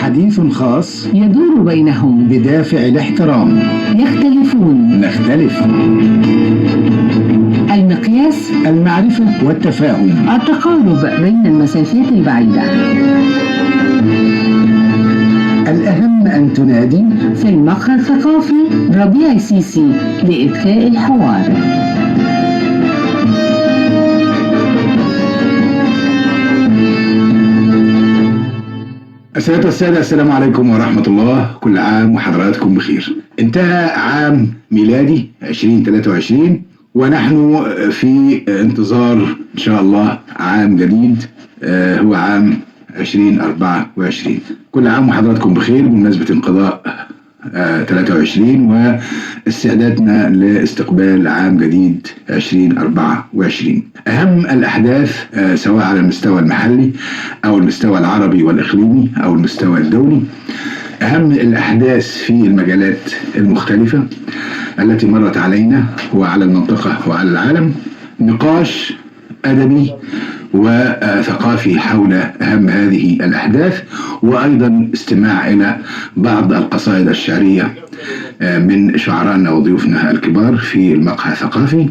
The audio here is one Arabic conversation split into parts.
حديث خاص يدور بينهم بدافع الاحترام. يختلفون نختلف. المقياس المعرفة والتفاهم. التقارب بين المسافات البعيدة. الأهم أن تنادي في المقهى الثقافي ربيع السيسي لإذكاء الحوار. السادة والسادة، السلام عليكم ورحمة الله. كل عام وحضراتكم بخير. انتهى عام ميلادي 2023 ونحن في انتظار إن شاء الله عام جديد هو عام 2024. كل عام وحضراتكم بخير بمناسبة انقضاء 23 واستعدادنا لاستقبال عام جديد 2024. أهم الأحداث سواء على المستوى المحلي أو المستوى العربي والإقليمي أو المستوى الدولي، أهم الأحداث في المجالات المختلفة التي مرت علينا وعلى المنطقة وعلى العالم، نقاش أدبي وثقافي حول أهم هذه الأحداث، وأيضا استماع إلى بعض القصائد الشعرية من شعرائنا وضيوفنا الكبار في المقهى الثقافي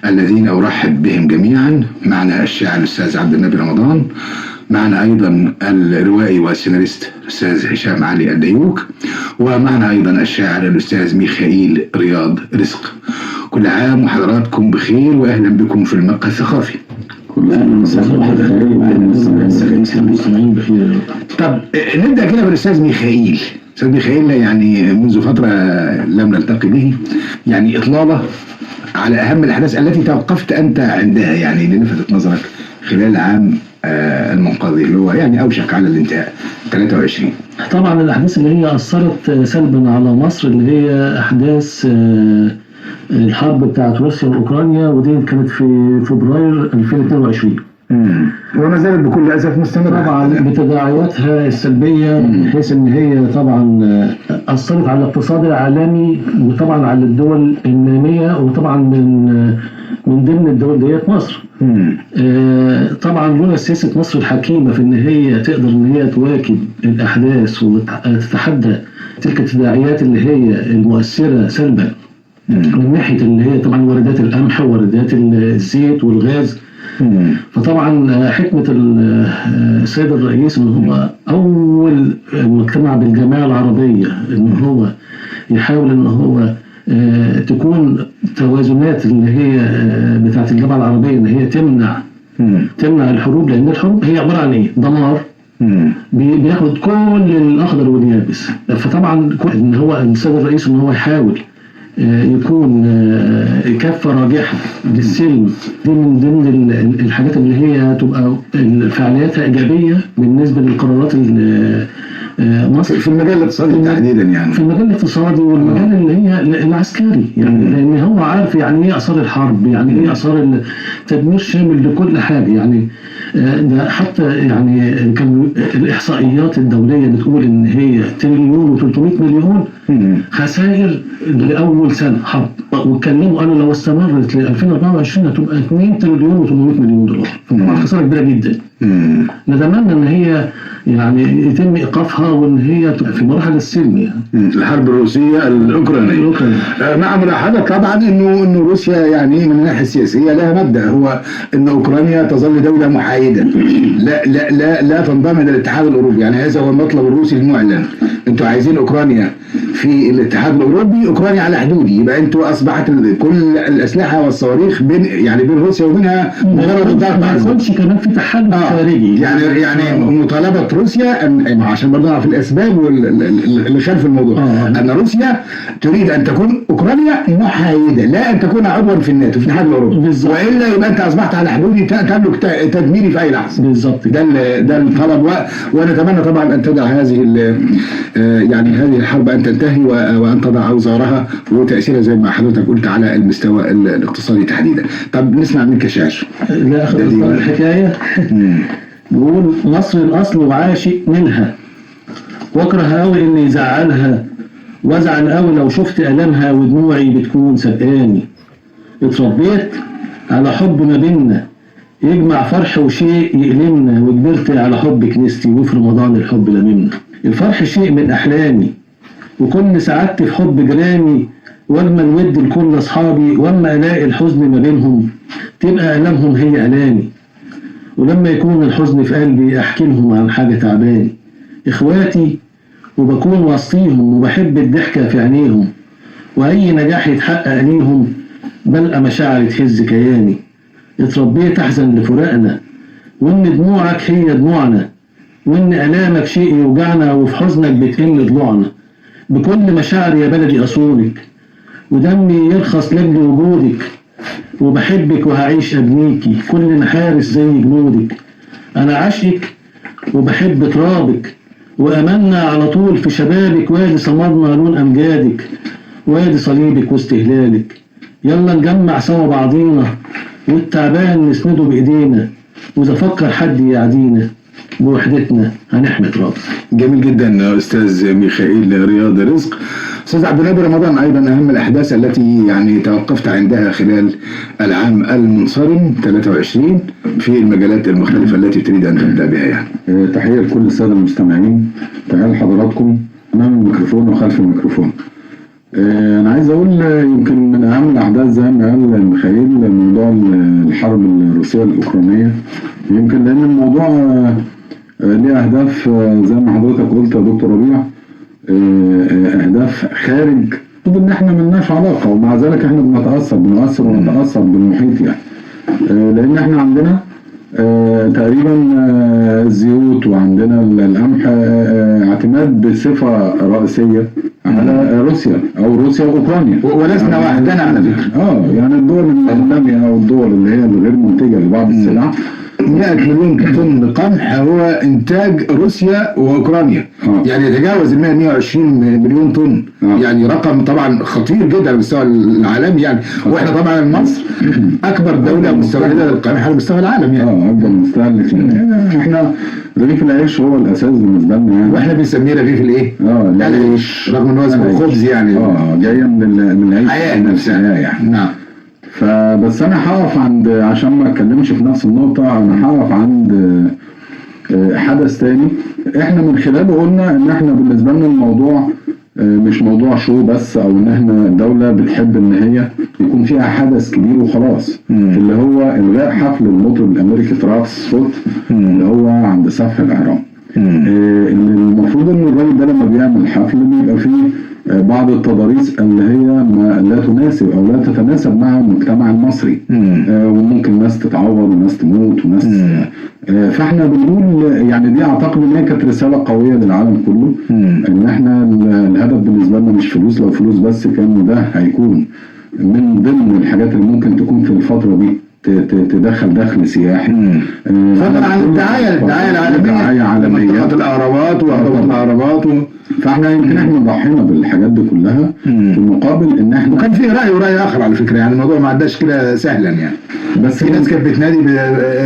الذين أرحب بهم جميعا. معنا الشاعر الأستاذ عبد النبي رمضان، معنا أيضا الروائي والسيناريست الأستاذ هشام علي الديوك، ومعنا أيضا الشاعر الأستاذ ميخائيل رياض رزق. كل عام وحضراتكم بخير وأهلا بكم في المقهى الثقافي. طب نبدأ كده بالأستاذ ميخائيل. أستاذ ميخائيل يعني منذ فترة لم نلتقي به، يعني إطلالة على أهم الأحداث التي توقفت أنت عندها، يعني اللي لفتت نظرك خلال العام المنقضي اللي هو يعني أوشك على الانتهاء 23. طبعا الأحداث اللي هي أثرت سلبا على مصر اللي هي أحداث الحرب بتاعت روسيا وأوكرانيا، ودي كانت في فبراير 2022. وما زالت بكل أسف مستمرة طبعا بتداعياتها السلبية، بحيث ان هي طبعا أثرت على الاقتصاد العالمي وطبعا على الدول النامية، وطبعا من ضمن الدول ديت مصر. طبعا لولا سياسة مصر الحكيمة في ان هي تقدر ان هي تواكب الأحداث وتتحدى تلك التداعيات اللي هي المؤثرة سلبا من ناحية اللي هي طبعا واردات القمح وواردات الزيت والغاز. فطبعا حكمة السيد الرئيس ان هو اول مجتمع بالجماعة العربية ان هو يحاول ان هو تكون توازنات اللي هي بتاعت الجامعة العربية ان هي تمنع الحروب، لان الحروب هي عبارة عن ايه؟ دمار بياخد كل الاخضر واليابس. فطبعا ان هو السيد الرئيس ان هو يحاول يكون كفة راجحة للسلم، دي من ضمن الحاجات اللي هي تبقى فعالياتها إيجابية بالنسبة للقرارات مصر في المجال الاقتصادي تحديدا، يعني في المجال الاقتصادي والمجال اللي هي العسكري، يعني لأن هو عارف يعني إيه آثار الحرب، يعني إيه آثار التدمير شامل لكل حاجة. يعني ده حتى يعني كان الإحصائيات الدولية بتقول إن هي 1,300 مليون خسائر لأول سنة حرب، واتكلموا قالوا لو استمرت ل 2024 هتبقى 2,800 دولار. طبعا خسارة كبيرة جدا. نتمنى إن هي يعني يتم إيقافها وإن هي تبقى في مراحل السلم. يعني الحرب الروسية الأوكرانية مع ملاحظة طبعا إنه روسيا يعني من الناحية السياسية لها مبدأ، هو إن أوكرانيا تظل دولة محايدة لا تنضم إلى الاتحاد الأوروبي. يعني هذا هو المطلب الروسي المعلن. أنتوا عايزين أوكرانيا في الاتحاد الأوروبي، أوكرانيا على حدودي، يبقى أنتوا أصبحت كل الأسلحة والصواريخ بين روسيا وبينها مجرد الضغط. ما يكونش كمان في تحالف خارجي. يعني مطالبة روسيا عشان برضه نعرف الأسباب اللي خلف الموضوع، أن روسيا تريد أن تكون أوكرانيا محايدة، لا أن تكون عضوا في الناتو في الاتحاد الأوروبي، وإلا يبقى أنت أصبحت على حدودي تملك تدميري في أي لحظة. بالظبط، ده الطلب، ونتمنى طبعا أن تدع هذه هذه الحرب أن تنتهي وأن تضع أوزارها وتأثيرها زي ما حضرتك قلت على المستوى الاقتصادي تحديدا. طب نسمع منك يا شاعر. لا أخذ الحكاية. بيقول مصر الأصل وعاشق منها، واكره قوي إني يزعلها، وازعل قوي لو شفت ألمها ودموعي بتكون سبقاني. اتربيت على حب ما بينا يجمع فرح وشيء يألمنا، وكبرت على حب كنيستي وفي رمضان الحب لممنا. الفرح شيء من أحلامي، وكل سعادتي في حب جيراني، واما الود لكل أصحابي، واما ألاقي الحزن ما بينهم تبقى ألامهم هي ألامي. ولما يكون الحزن في قلبي أحكي لهم عن حاجة تعباني. إخواتي وبكون وسطيهم، وبحب الضحكة في عينيهم، وأي نجاح يتحقق ليهم بلقى مشاعري تهز كياني. اتربيت أحزن لفراقنا، وإن دموعك هي دموعنا، وإن ألامك شيء يوجعنا، وفي حزنك بتقل ضلوعنا. بكل مشاعري يا بلدي أصونك، ودمي يرخص لأجل وجودك، وبحبك وهعيش أبنيكي كل حارس زي جنودك. أنا عاشقك وبحب ترابك، وأملنا على طول في شبابك، وادي صمدنا لون أمجادك، وادي صليبك واستهلالك. يلا نجمع سوا بعضينا، والتعبان نسنده بإيدينا، وإذا فكر حد يعدينا بوحدتنا هنحمي تراب. جميل جدا استاذ ميخائيل رياض رزق. استاذ عبد النبي رمضان، ايضا اهم الاحداث التي يعني توقفت عندها خلال العام المنصرم 23 في المجالات المختلفه التي تريد ان تبدا بها يعني. تحيه لكل الساده المستمعين، تحيه لحضراتكم امام الميكروفون وخلف الميكروفون. انا عايز اقول يمكن من اهم الاحداث زي ما قال ميخائيل موضوع الحرب الروسيه الاوكرانيه، يمكن لان الموضوع ليه اهداف زي ما حضرتك قلت يا دكتور ربيع، اهداف خارج ان احنا ملناش علاقه، ومع ذلك احنا بنؤثر ونتاثر بالمحيط يعني. لان احنا عندنا تقريبا الزيوت وعندنا القمح اعتماد بصفه رئيسيه على روسيا او روسيا واوكرانيا، ولسنا وحدنا على فكره. يعني الدول الناميه او الدول اللي هي الغير منتجه لبعض السلع 100 مليون طن قمح هو انتاج روسيا واوكرانيا. يعني يتجاوز ال 120 مليون طن. يعني رقم طبعا خطير جدا على المستوى العالمي يعني. واحنا طبعا مصر اكبر دوله مستورده للقمح على مستوى العالم يعني. اكبر مستهلك. احنا رغيف العيش هو الاساس بالنسبه لنا يعني. واحنا بنسميه رغيف الايه؟ العيش، رغم ان هو اسمه خبز يعني. جايه من العيش الحياه نفسها يعني. نعم. فبس انا هقف عند، عشان ما اتكلمش في نفس النقطه، انا هقف عند حدث تاني احنا من خلاله قلنا ان احنا بالنسبه لنا الموضوع مش موضوع شو بس، او ان احنا دوله بتحب ان هي يكون فيها حدث كبير وخلاص. اللي هو الغاء حفل المطرب الامريكي ترافيس سكوت اللي هو عند سفح الاهرام. المفروض ان الراجل ده لما بيعمل حفل بيبقى فيه بعض التضاريس اللي هي ما لا تناسب او لا تتناسب مع المجتمع المصري. وممكن ناس تتعور وناس تموت وناس فاحنا بنقول يعني دي اعتقد ان هي كانت رساله قويه للعالم كله، ان احنا الهدف بالنسبه لنا مش فلوس. لو فلوس بس كان ده هيكون من ضمن الحاجات اللي ممكن تكون في الفتره دي تدخل دخل سياحي. فضلا عن الدعايه العالميه، دعايه عالميه، منطقه الاهرامات وهضبه الاهرامات فاحنا يمكن احنا ضحينا بالحاجات دي كلها في مقابل ان احنا. وكان في راي وراي اخر على فكره، يعني الموضوع ما عداش كده سهلا يعني. بس في ناس كانت بتنادي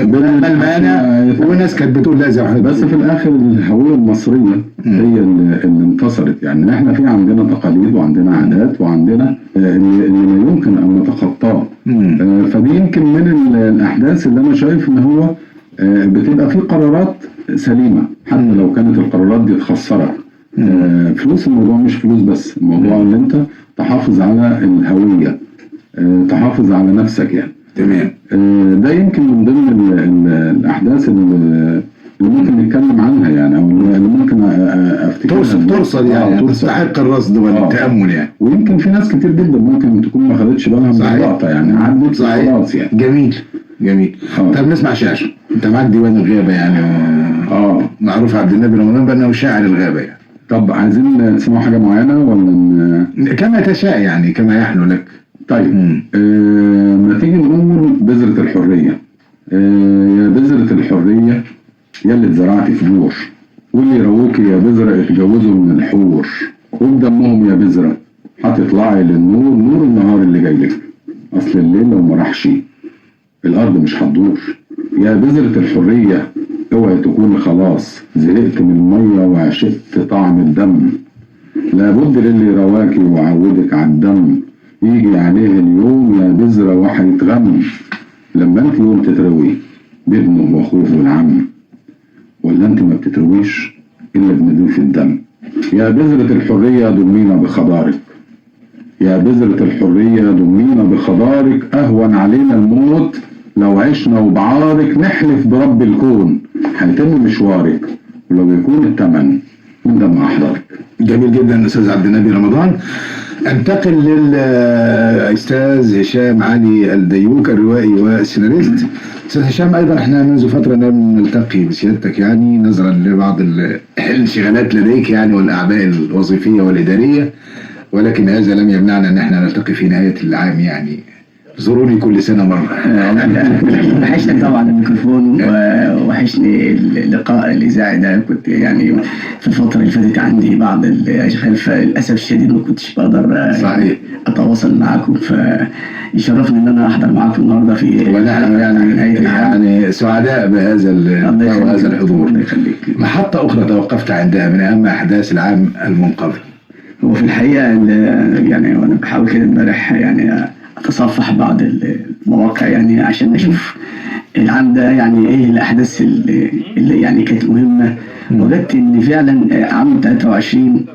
بالمانع، وناس كانت بتقول لا زي ما حضرتك. بس في الاخر الهويه المصريه هي اللي انتصرت. يعني احنا في عندنا تقاليد وعندنا عادات وعندنا اللي لا يمكن ان نتخطاه. فدي يمكن من الاحداث اللي انا شايف ان هو بتبقى في قرارات سليمه حتى لو كانت القرارات دي تخسرك. فلوس، الموضوع مش فلوس بس، الموضوع ان انت تحافظ على الهويه، تحافظ على نفسك يعني. تمام. ده يمكن من ضمن الاحداث اللي ممكن نتكلم عنها يعني، او اللي ممكن افتكرها ترصد يعني، تستحق الرصد والتامل يعني. ويمكن في ناس كتير جدا ممكن تكون ما خدتش بالها من اللقطه يعني، عدت خلاص يعني. جميل. طب نسمع شعر. انت معاك ديوان الغابه يعني. معروف عبد النبي رمضان بانه شاعر الغابه يعني. طب عايزين تسمعوا حاجه معينه ولا كما تشاء يعني، كما يحلو لك. طيب ما تيجي نقول بذرة الحرية. يا بذرة الحرية يا اللي اتزرعتي في بور، واللي يرووكي يا بذرة اتجوزوا من الحور، وبدمهم يا بذرة هتطلعي للنور، نور النهار اللي جايلك، اصل الليل لو ما راحش الارض مش هتدور. يا بذرة الحرية اوعي تكوني خلاص زهقت من المية وعشقت طعم الدم، لابد للي رواكي وعودك على الدم، يجي عليه اليوم يا بذرة وهيتغم، لما انت يوم تتروي بابنه واخوه والعم، ولا انت ما بتترويش إلا بنزيف الدم. يا بذرة الحرية ضمينا بخضارك، يا بذرة الحرية ضمينا بخضارك، أهون علينا الموت لو عشنا وبعارك، نحلف برب الكون هيتم مشوارك ولو يكون الثمن من دم أحضرك. جميل جدا أستاذ عبد النبي رمضان. انتقل للأستاذ هشام علي الديوك الروائي والسيناريست. أستاذ هشام، أيضا احنا منذ فترة لم نلتقي بسيادتك يعني نظرا لبعض الانشغالات لديك يعني والأعباء الوظيفية والإدارية، ولكن هذا لم يمنعنا أن احنا نلتقي في نهاية العام يعني. زوروني كل سنة مرة. وحشني طبعا الميكروفون وحشني اللقاء الإذاعي ده. كنت يعني في الفترة اللي فاتت عندي بعض الأشغال، فللأسف الشديد ما كنتش بقدر صحيح أتواصل معاكم، فيشرفني إن أنا أحضر معاكم النهاردة في ونحن يعني سعداء بهذا الحضور. محطة أخرى توقفت عندها من أهم أحداث العام المنقضي. هو في الحقيقة يعني وأنا بحاول كده امبارح يعني أتصفح بعض المواقع يعني عشان أشوف العام ده يعني إيه الأحداث اللي يعني كانت مهمة. وجدت إن فعلا عام 23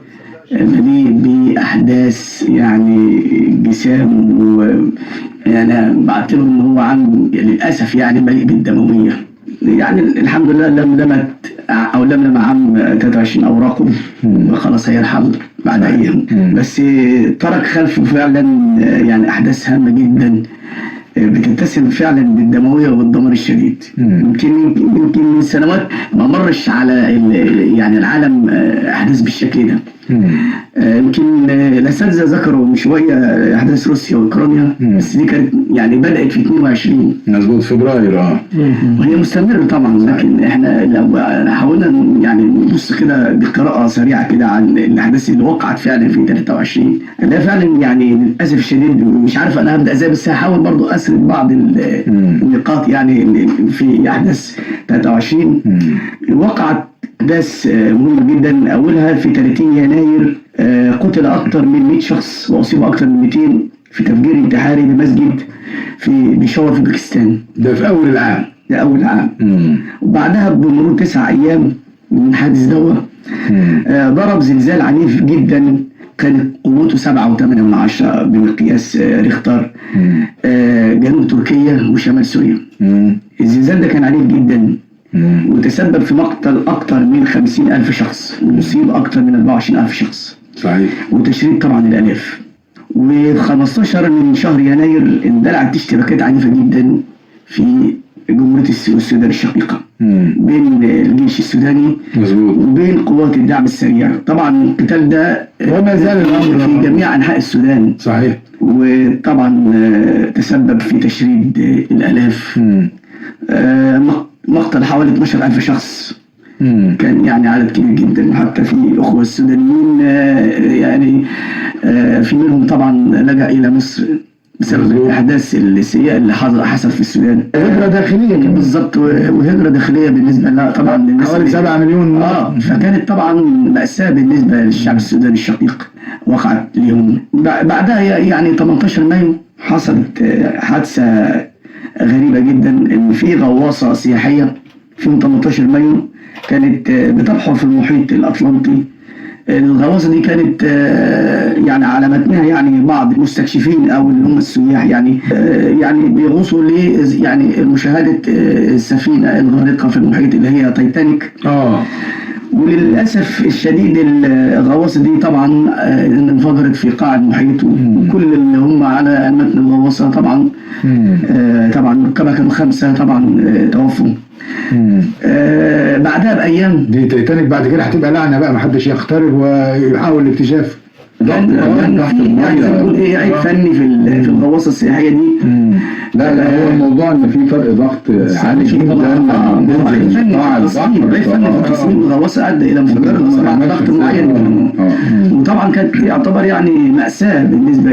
مليء بأحداث يعني جسام، ويعني بعتبر إن هو عام للأسف يعني مليء بالدموية. يعني الحمد لله لم عام 23 أوراقه وخلاص هيرحل بعد أيام، بس ترك خلفه فعلا يعني أحداث هامة جدا بتتسم فعلا بالدموية والدمار الشديد. يمكن من سنوات ما مرش على يعني العالم أحداث بالشكل ده. يمكن الأساتذة ذكروا من شوية أحداث روسيا وأوكرانيا، بس دي كانت يعني بدأت في 22 مظبوط فبراير وهي مستمرة طبعا. لكن احنا لو حاولنا يعني نبص كده بقراءة سريعة كده عن الأحداث اللي وقعت فعلا في 23 ده فعلا يعني للأسف الشديد مش عارف أنا هبدأ ازاي، بس هحاول برضو أسرد بعض النقاط يعني في أحداث 23 وقعت أحداث مهمة جدا. أولها في 30 يناير قتل أكثر من 100 شخص وأصيب أكثر من 200 في تفجير انتحاري بمسجد في بيشاور في باكستان. ده في أول العام. ده أول عام. وبعدها بمرور 9 أيام من حادث دوا ضرب زلزال عنيف جدا كانت قوته 7.8 بمقياس ريختر جنوب تركيا وشمال سوريا. الزلزال ده كان عنيف جدا وتسبب في مقتل أكثر من 50,000 شخص ويصيب أكثر من 24,000 شخص. صحيح. وتشريد طبعا الآلاف. و15 من شهر يناير اندلعت اشتباكات عنيفة جدا في جمهورية السودان الشقيقة بين الجيش السوداني وبين قوات الدعم السريع. طبعا القتال ده وما زال الأمر في جميع أنحاء السودان. صحيح. وطبعا تسبب في تشريد الآلاف. مقتل حوالي 12,000 شخص. كان يعني عدد كبير جدا، وحتى في الأخوة السودانيين يعني في منهم طبعا لجأ إلى مصر بسبب الأحداث السيئة اللي حصلت في السودان. هجرة داخلية بالظبط، وهجرة داخلية بالنسبة لها طبعا للناس حوالي 7 مليون. فكانت طبعا مأساة بالنسبة للشعب السوداني الشقيق وقعت لهم. بعدها يعني 18 مايو حصلت حادثة غريبة جدا، إن في غواصة سياحية في 18 مايو كانت بتبحر في المحيط الأطلنطي. الغواصة دي كانت يعني على متنها يعني بعض المستكشفين أو اللي هم السياح يعني بيغوصوا يعني مشاهدة السفينة الغارقة في المحيط اللي هي تايتانيك. وللأسف الشديد الغواصة دي طبعا انفجرت في قاع المحيط، وكل اللي هم على متن الغواصة طبعا طبعا كانوا 5 طبعا توفوا. بعدها بأيام دي تايتانيك بعد كده هتبقى لعنة بقى، محدش يقترب ويحاول الاكتشاف. كان في عيب فني في الغواصة السياحية دي. لا هو الموضوع ان في فرق ضغط عالي جدا. عيب فني في تصميم الغواصة ادى الى انفجار طبعا ضغط معين. وطبعا كانت يعتبر يعني مأساة بالنسبة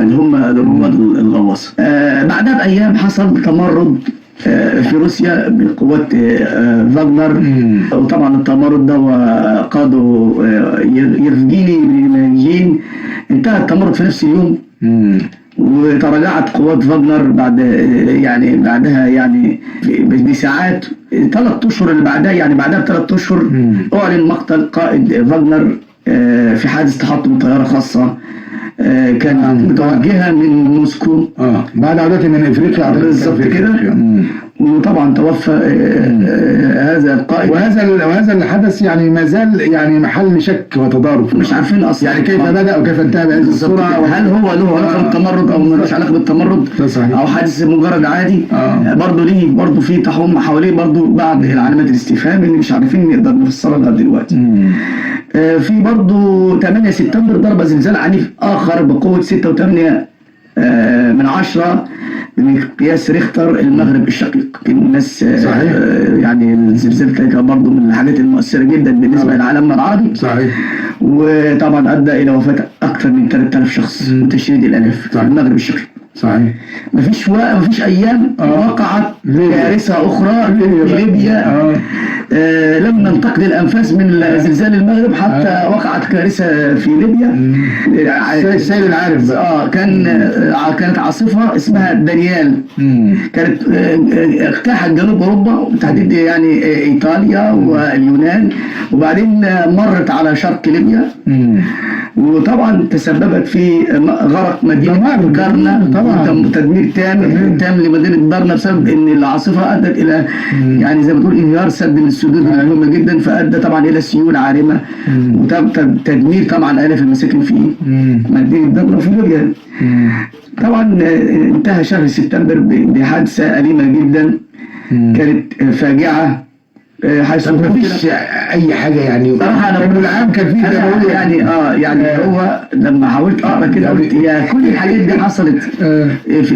اللي هم رواد الغواصة. بعدها بأيام حصل تمرد في روسيا بقوات فاغنر، وطبعا التمرد ده قاده يفجيني بريمانجين. انتهى التمرد في نفس اليوم، وتراجعت قوات فاغنر بعدها يعني بساعات 3 اشهر اللي بعدها، يعني بعدها ب3 اشهر اعلن مقتل قائد فاغنر في حادث تحطم طياره خاصه كانت متوجهه من موسكو بعد عودته من افريقيا. بالظبط كده. وطبعا توفى هذا القائد، وهذا الحدث يعني ما زال يعني محل شك وتضارب، مش عارفين اصلا يعني كيف بدا وكيف انتهى بهذه الصوره، هل هو له علاقه بالتمرد او ملوش علاقه بالتمرد، او حادث مجرد عادي. برضه ليه برضه في تحوم حواليه برضه بعض علامات الاستفهام اللي مش عارفين نقدر نفسرها لغايه دلوقتي. في برضه 8 سبتمبر ضرب زلزال عنيف اخر بقوه 6.8 بمقياس ريختر المغرب الشقيق. الناس يعني الزلزال كان برضه من الحاجات المؤثره جدا بالنسبه لعالمنا العربي. صحيح. وطبعا ادى الى وفاه اكثر من 3000 شخص وتشريد الالاف في المغرب الشقيق. صحيح. مفيش ايام وقعت كارثه اخرى في ليبيا. لم ننتقد الانفاس من زلزال المغرب حتى وقعت كارثه في ليبيا. السيل العارف كانت عاصفه اسمها دانيال، كانت اجتاحت جنوب اوروبا وبالتحديد يعني ايطاليا واليونان، وبعدين مرت على شرق ليبيا، وطبعا تسببت في غرق مدينه كارنا، طبعا تدمير تام لمدينه دارنا بسبب ان العاصفه ادت الى يعني زي ما تقول انهيار سد من السدود المهمه جدا، فادى طبعا الى سيول عارمه وتدمير طبعا الاف المساكن في مدينه دارنا في ليبيا. طبعا انتهى شهر سبتمبر بحادثه اليمه جدا، كانت فاجعه حيث مفيش اي حاجه يعني. صراحه انا العام كان فيه يعني هو لما حاولت اقرا كده قلت يا كل الحاجات دي حصلت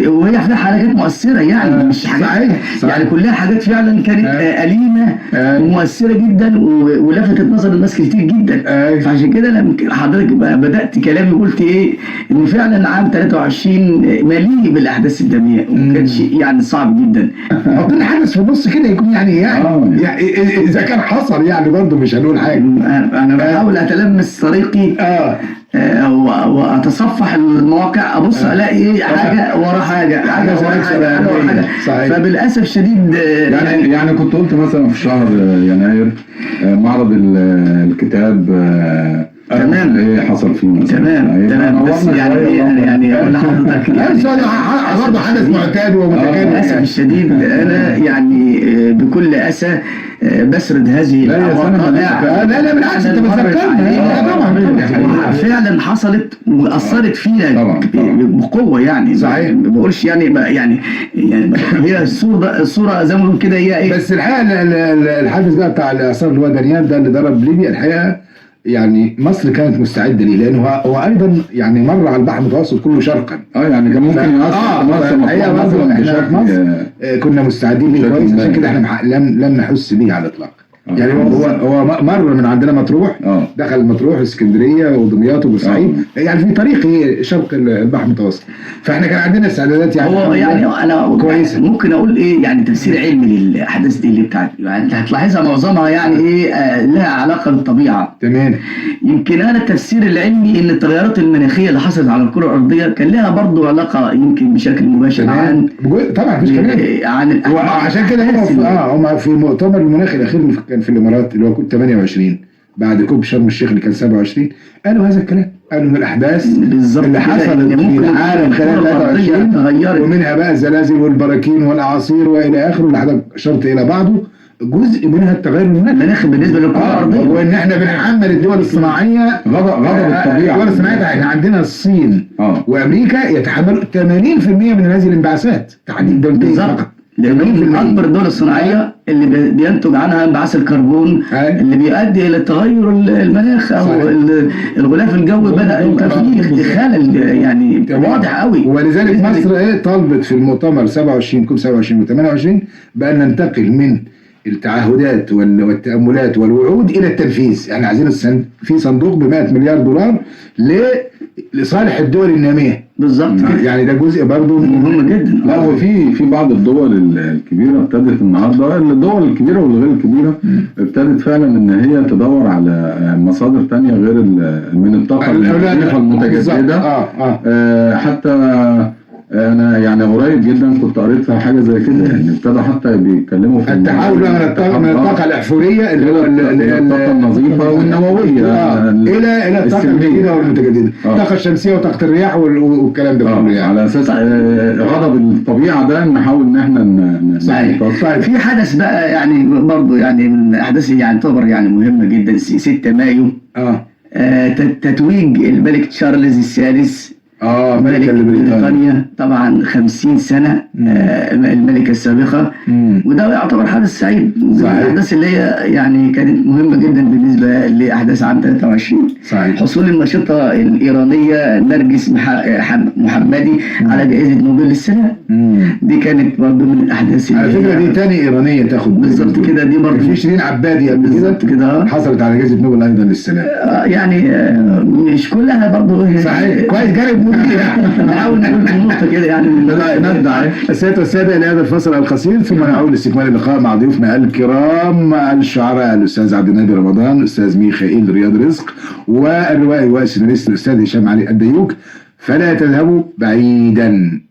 وهي فيها حاجات مؤثره يعني مش حاجات يعني كلها حاجات فعلا كانت اليمه ومؤثره جدا ولفتت نظر الناس كتير جدا. فعشان كده لما حضرتك بدات كلامي قلت ايه ان فعلا عام 23 مليء بالاحداث الدمويه وكان شيء يعني صعب جدا. حط لنا حدث في النص كده يكون يعني اذا كان حصل يعني برضه مش هنقول حاجه. انا بحاول اتلمس طريقي واتصفح المواقع، ابص الاقي حاجه ورا حاجه ورا حاجه. فبالاسف شديد يعني كنت قلت مثلا في شهر يناير معرض الكتاب تمام ايه حصل فيه مثلا. تمام بس يعني اقول لحضرتك برضه حدث معتاد ومتكرر. للاسف الشديد انا يعني بكل اسى بسرد هذه الواقع. لا بالعكس انت بتذكرنا طبعا فعلا حصلت واثرت فينا بقوه يعني. صحيح. ما بقولش يعني هي الصوره زي ما بنقول كده هي ايه. بس الحقيقه الحادث بقى بتاع الاثار اللي هو دانيال ده اللي ضرب ليبيا، الحقيقه يعني مصر كانت مستعده ليه، لانه هو ايضا يعني مر على البحر المتوسط كله شرقا. يعني كان ممكن يأثر مصر. احنا في مصر كنا مستعدين ليه كويس، عشان كده احنا لم نحس به على الاطلاق. يعني هو مر من عندنا مطروح، دخل مطروح اسكندريه ودمياط وبورسعيد، يعني في طريق شرق البحر المتوسط، فاحنا كان عندنا استعدادات يعني. هو يعني انا كويسه. ممكن اقول ايه يعني تفسير علمي للاحداث دي اللي بتاعت يعني انت هتلاحظها معظمها يعني ايه لها علاقه بالطبيعه. تمام. يمكن انا التفسير العلمي ان التغيرات المناخيه اللي حصلت على الكره الارضيه كان لها برضه علاقه يمكن بشكل مباشر عن طبعا مفيش كلام عن عشان كده هم في مؤتمر المناخ الاخير اللي كان في الامارات اللي هو كوب 28 بعد كوب شرم الشيخ اللي كان 27 قالوا هذا الكلام، قالوا ان الاحداث اللي حصلت في العالم خلال 23 تغيرت، ومنها بقى الزلازل والبراكين والاعاصير والى اخره اللي حضرتك اشرت الى بعضه، جزء منها التغير المناخي بالنسبه للكره الارضيه، وان احنا بنحمل الدول الصناعيه غضب الطبيعه. الدول الصناعيه احنا عندنا الصين وامريكا يتحملوا 80% من هذه الانبعاثات، تحديد دولتين فقط. من اكبر الدول الصناعيه اللي بينتج عنها انبعاث الكربون اللي بيؤدي الى تغير المناخ او الغلاف الجوي بدا يبقى فيه خلل يعني واضح قوي. ولذلك مصر طالبت في المؤتمر 27 كوب 27 و28 بان ننتقل من التعهدات والتأملات والوعود إلى التنفيذ. يعني عايزين في صندوق ب$100 مليار لصالح الدول النامية. بالظبط. يعني ده جزء برضه مهم جدا. لا هو في بعض الدول الكبيرة ابتدت النهارده، الدول الكبيرة والغير الكبيرة ابتدت فعلا ان هي تدور على مصادر تانية غير من الطاقة المتجددة. حتى انا يعني قريب جدا كنت قريت في حاجه زي كده، يعني ابتدى حتى بيتكلموا في التحول بقى من الطاقه الاحفوريه اللي هو الطاقه النظيفه والنوويه الى الطاقه الجديده والمتجدده، الطاقه الشمسيه وطاقه الرياح والكلام ده كله، يعني على اساس غضب الطبيعه ده نحاول ان احنا صحيح. في حدث بقى يعني برضه يعني من الاحداث اللي يعني تعتبر يعني مهمه جدا 6 مايو تتويج الملك تشارلز الثالث ملك بريطانيا، طبعا 50 سنة الملكة السابقة، وده يعتبر حدث سعيد من الأحداث اللي هي يعني كانت مهمة جدا بالنسبة لأحداث عام 23. صحيح. حصول الناشطة الإيرانية نرجس محمدي على جائزة نوبل للسلام، دي كانت برضه من الأحداث على فكرة دي تاني إيرانية تاخد بالظبط كده. دي برضه في شيرين عبادي قبل كده حصلت على جائزة نوبل أيضا للسلام. يعني مش كلها برضه صحيح. كويس جارب نحاول نقول النقطة كده يعني نبدأ. السادة والسادة إلى هذا الفصل القصير ثم نعود لاستكمال اللقاء مع ضيوفنا الكرام الشعراء الأستاذ عبد النبي رمضان، الأستاذ ميخائيل رياض رزق، والروائي والسيناريست الأستاذ هشام علي الديوك. فلا تذهبوا بعيدا.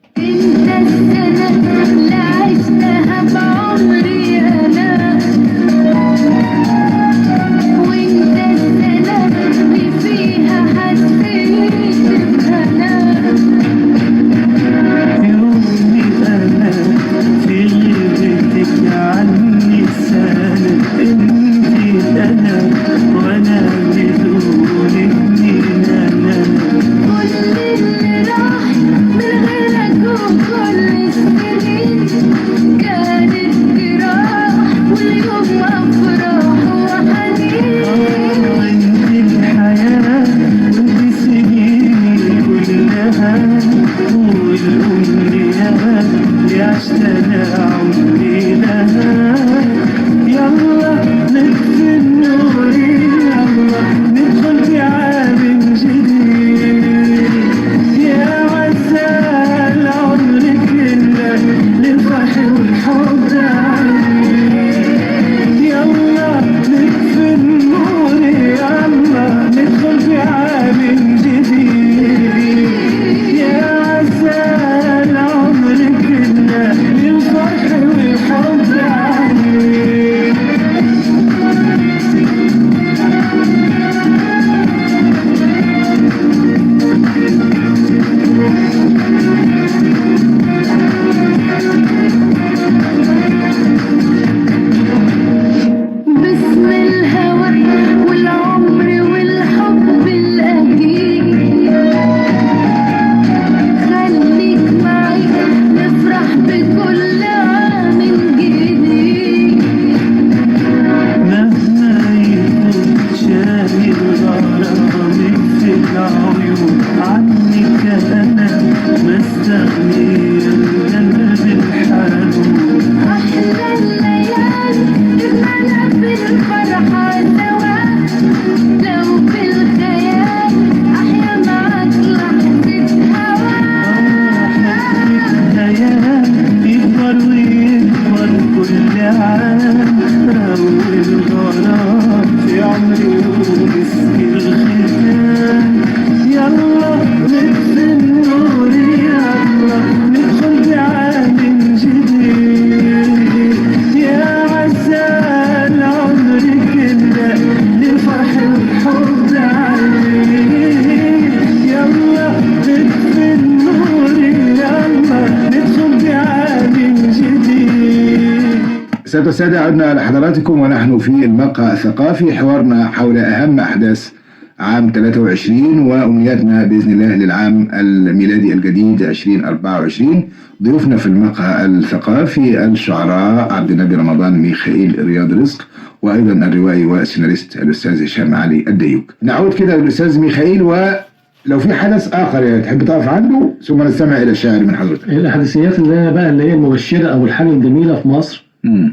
سادة السادة، عدنا لحضراتكم ونحن في المقهى الثقافي، حوارنا حول أهم أحداث عام 23 وأمنياتنا بإذن الله للعام الميلادي الجديد 2024. ضيوفنا في المقهى الثقافي الشعراء عبد النبي رمضان، ميخائيل رياض رزق، وأيضا الروائي والسيناريست الأستاذ هشام علي الديوك. نعود كده للأستاذ ميخائيل، ولو في حدث آخر يعني تحب تقف عنده ثم نستمع إلى الشاعر من حضرتك. الأحداثيات اللي هي المبشرة أو الحاجة الجميلة في مصر،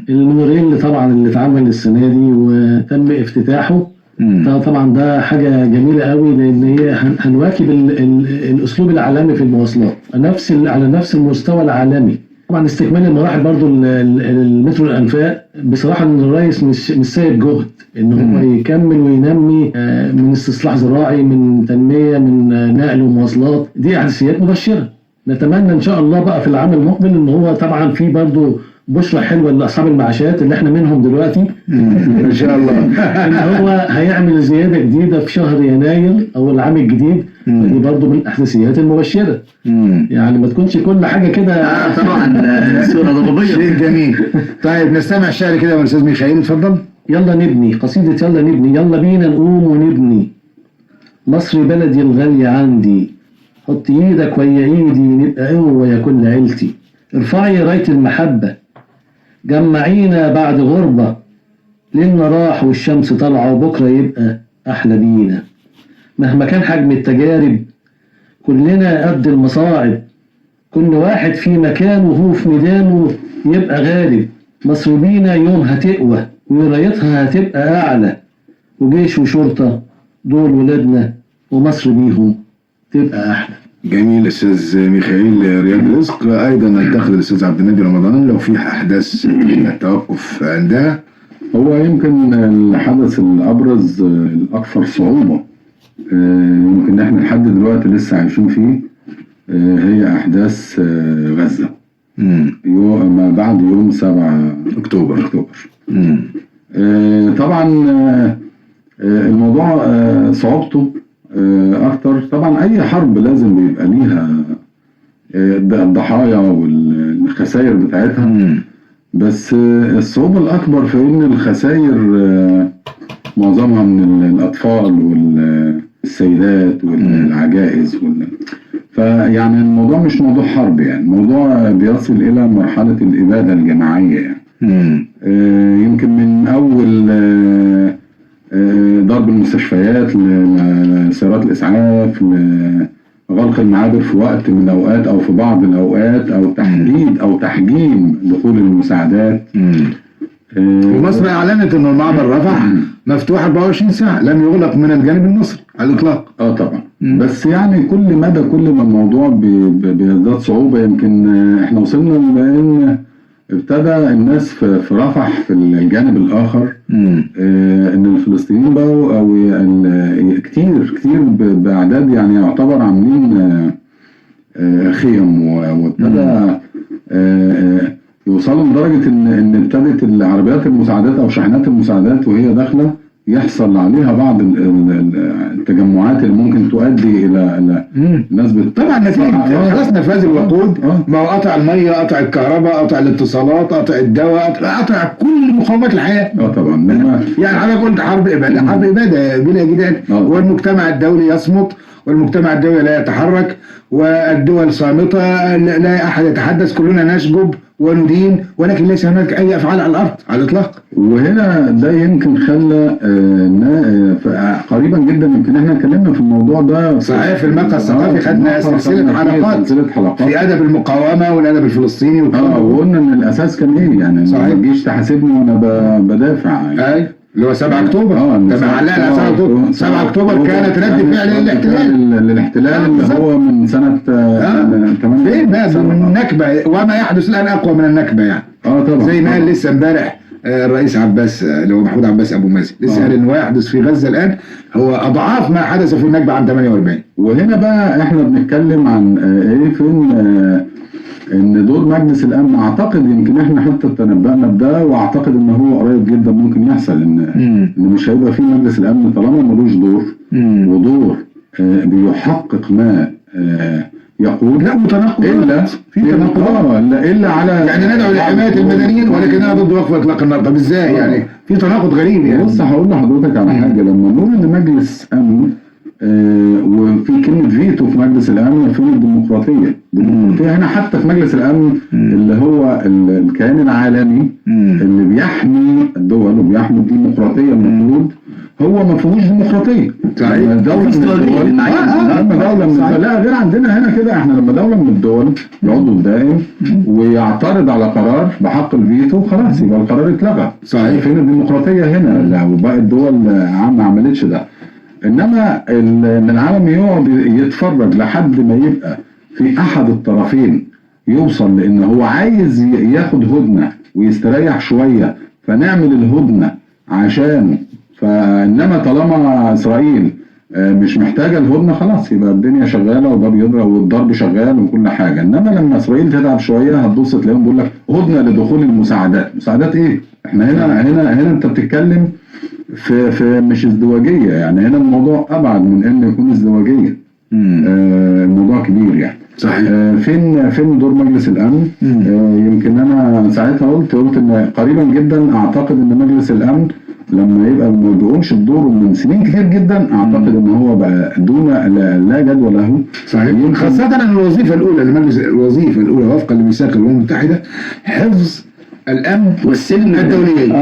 المنورين اللي طبعا اللي اتعمل السنة دي وتم افتتاحه، طبعا ده حاجة جميلة قوي، لأن هي هنواكب الأسلوب العالمي في المواصلات على نفس المستوى العالمي. طبعا استكمال المراحل برضو المترو الأنفاق، بصراحة إن الرئيس مش سايب جهد إن هو يكمل وينمي من استصلاح زراعي، من تنمية، من نقل ومواصلات. دي أحداثيات مبشرة. نتمنى ان شاء الله بقى في العام المقبل ان هو طبعا في برضه بشرة حلوة لاصحاب المعاشات اللي احنا منهم دلوقتي ان شاء الله. ان هو هيعمل زيادة جديدة في شهر يناير او العام الجديد. دي برضه من الاحداثيات المبشرة. يعني ما تكونش كل حاجة كده طبعا صورة ضبابية. شيء جميل. طيب نستمع الشعر كده من الاستاذ ميخائيل، اتفضل. يلا نبني قصيدة، يلا نبني، يلا بينا نقوم ونبني. مصر بلدي الغالية عندي، حط ايدك ويا ايدي نبقى قوة يا كل عيلتي. ارفعي راية المحبة، جمعينا بعد غربة، ليلنا راح والشمس طالعة وبكرة يبقى أحلى بينا. مهما كان حجم التجارب كلنا قد المصاعب، كل واحد في مكانه وهو في ميدانه يبقى غالب. مصر بينا يوم هتقوى ورايتها هتبقى أعلى، وجيش وشرطة دول ولادنا ومصر بيهم تبقى أحلى. جميل استاذ ميخائيل رياض رزق. ايضا ننتقل الاستاذ عبد النبي رمضان لو في احداث التوقف عندها. هو يمكن الحدث الأبرز الأكثر صعوبة يمكن احنا لحد دلوقتي لسه عايشين فيه هي أحداث غزة ما بعد يوم 7 أكتوبر. طبعا الموضوع صعوبته أكتر. طبعا أي حرب لازم بيبقى ليها الضحايا والخسائر بتاعتها، بس الصعوبة الأكبر في إن الخسائر معظمها من الأطفال والسيدات والعجائز فيعني الموضوع مش موضوع حرب، يعني الموضوع بيصل إلى مرحلة الإبادة الجماعية يعني. يمكن من أول ضرب المستشفيات لسيارات الإسعاف، غلق المعابر في وقت من الأوقات أو في بعض الأوقات، أو تحديد أو تحجيم دخول المساعدات. ومصر أعلنت إنه المعبر رفح مفتوح 24 ساعة، لم يغلق من الجانب المصري على الإطلاق. طبعا. بس يعني كل ما الموضوع بيزداد صعوبة. يمكن احنا وصلنا لأن ابتدى الناس في رفح في الجانب الآخر إن الفلسطينيين بقوا أو كتير بأعداد يعني يعتبر عاملين خيم، وابتدى يوصلوا لدرجة إن ابتدت العربيات المساعدات أو شاحنات المساعدات وهي داخلة يحصل عليها بعض التجمعات اللي ممكن تؤدي إلى ناس طبعا نتيجة خلاص نفاذ الوقود. ما هو قطع المية، قطع الكهرباء، قطع الاتصالات، قطع الدواء، قطع كل مقومات الحياة. طبعا. يعني حضرتك قلت حرب إبادة بلا جدال. والمجتمع الدولي يصمت، والمجتمع الدولي لا يتحرك، والدول صامتة، لا أحد يتحدث، كلنا نشجب وندين، ولكن ليس هناك أي أفعال على الأرض على الإطلاق. وهنا ده يمكن خلى قريبا جدا، يمكن احنا اتكلمنا في الموضوع ده صحيح في المقهى الثقافي، خدنا سلسلة حلقات في أدب المقاومة والأدب الفلسطيني وقلنا إن الأساس كان إيه يعني. ما تجيش تحاسبني وأنا بدافع يعني. اللي هو 7 أكتوبر. لما علقنا 7 أكتوبر. 7 أكتوبر كانت رد فعل للاحتلال اللي هو من سنة 8. فين بقى النكبة، وما يحدث الآن أقوى من النكبة يعني. طبعا. زي ما قال لسه امبارح الرئيس عباس اللي هو محمود عباس أبو مازن، لسه قال إن ما يحدث في غزة الآن هو أضعاف ما حدث في النكبة عام 48. وهنا بقى إحنا بنتكلم عن إيه فين ان دور مجلس الامن. اعتقد يمكن احنا حتى تنبأنا بده، واعتقد ان هو قريب جدا ممكن يحصل ان مش هيبقى في مجلس الامن طالما ملوش دور ودور بيحقق ما يقول. لا متناقض الا في تناقض الا على يعني ندعو لحمايه المدنيين ولكننا ضد وقف اطلاق النار. طب ازاي يعني؟ في تناقض غريب يعني. بص هقول لحضرتك على حاجه. لما نقول ان مجلس امن وفي كلمة فيتو في مجلس الأمن مفهوم الديمقراطية هنا حتى في مجلس الأمن اللي هو الكيان العالمي اللي بيحمي الدول وبيحمي الديمقراطية المفروض هو ما فيهوش ديمقراطية. صحيح. دولة من الدول لا غير عندنا هنا كده. احنا لما دولة من الدول العضو الدائم ويعترض على قرار بحق الفيتو خلاص يبقى القرار اتلغى. صحيح. فين الديمقراطية هنا؟ لا وباقي الدول ما عملتش ده. انما ان العالم يقعد يتفرج لحد ما يبقى في احد الطرفين يوصل لان هو عايز ياخد هدنة ويستريح شوية فنعمل الهدنة عشانه. فانما طالما اسرائيل مش محتاجه الهدنه، خلاص يبقى الدنيا شغاله وده بيضرب والضرب شغال وكل حاجه. انما لما اسرائيل تتعب شويه هتبص تلاقيهم بيقول لك هدنه لدخول المساعدات. مساعدات ايه؟ احنا هنا انت بتتكلم في مش ازدواجيه، يعني هنا الموضوع ابعد من انه يكون ازدواجيه. الموضوع كبير يعني. صحيح. فين دور مجلس الامن؟ يمكن انا ساعتها قلت ان قريبا جدا اعتقد ان مجلس الامن لما يبقى ما بيقومش بدوره من سنين كتير جدا، اعتقد ان هو بقى دون لا جدوى له. صحيح. خاصة ان الوظيفة الاولى وفقا لميثاق الامم المتحدة حفظ الامن والسلم الدولي.